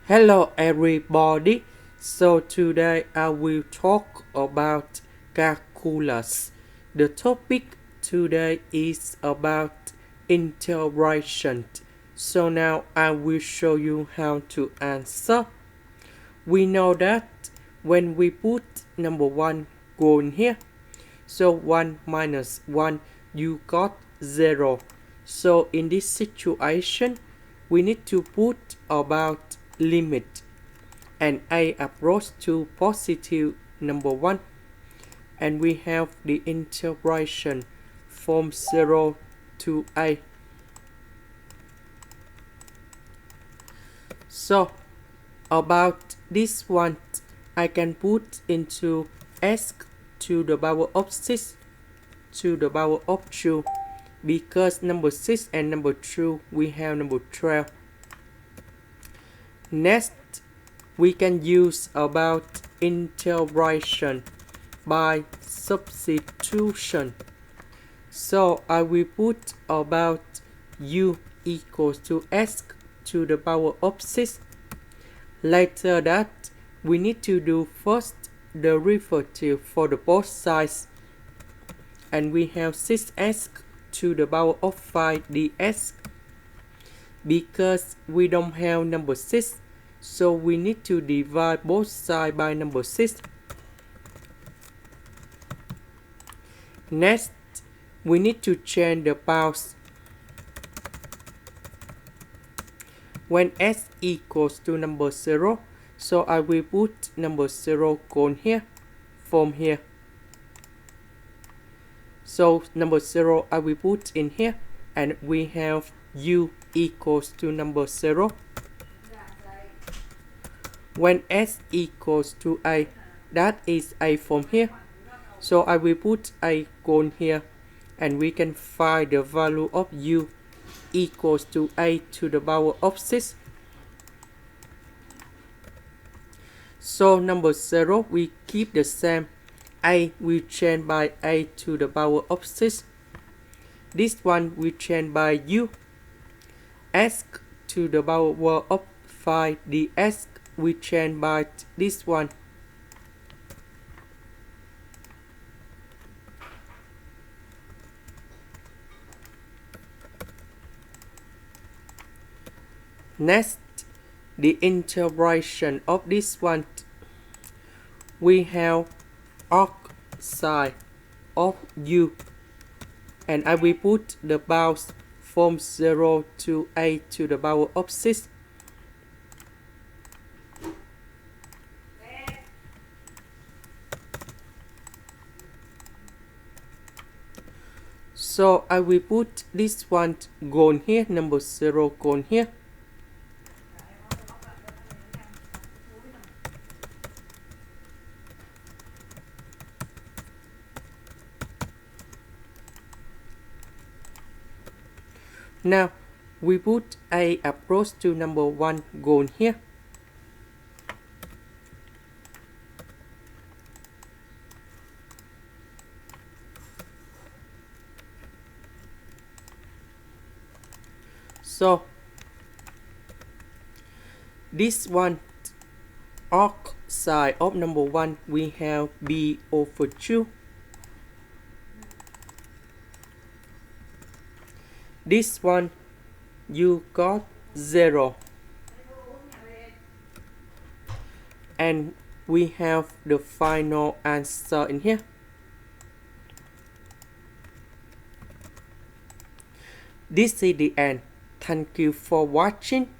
Hello everybody. So today I will talk about calculus. The topic today is about integration. So now I will show you how to answer. We know that when we put number 1 goal here, so 1 minus 1 you got 0. So in this situation we need to put about limit and a approach to positive number 1, and we have the integration from 0 to a. So about this one, I can put into s to the power of 6 to the power of 2, because number 6 and number 2 we have number 12. Next, we can use about integration by substitution. So I will put about u equals to s to the power of 6. Later that, we need to do first the derivative for the both sides. And we have 6s to the power of 5 ds. Because we don't have number 6, so we need to divide both sides by number 6. Next, we need to change the powers. When s equals to number 0, so I will put number 0 gone here, from here. So number 0 I will put in here, and we have u equals to number 0. When s equals to a, that is a from here. So I will put a gone here, and we can find the value of u equals to a to the power of 6. So number 0 we keep the same. A will change by a to the power of 6. This one we change by u. S to the power of 5 ds we change by this one. Next, the integration of this one. We have arc side of u, and I will put the bounds from 0 to a to the power of 6. So I will put this one gone here, number 0 gone here. Now we put a approach to number 1 gone here. So this one arc side of number 1 we have b over 2. This one you got 0, and we have the final answer in here. This is the end. Thank you for watching.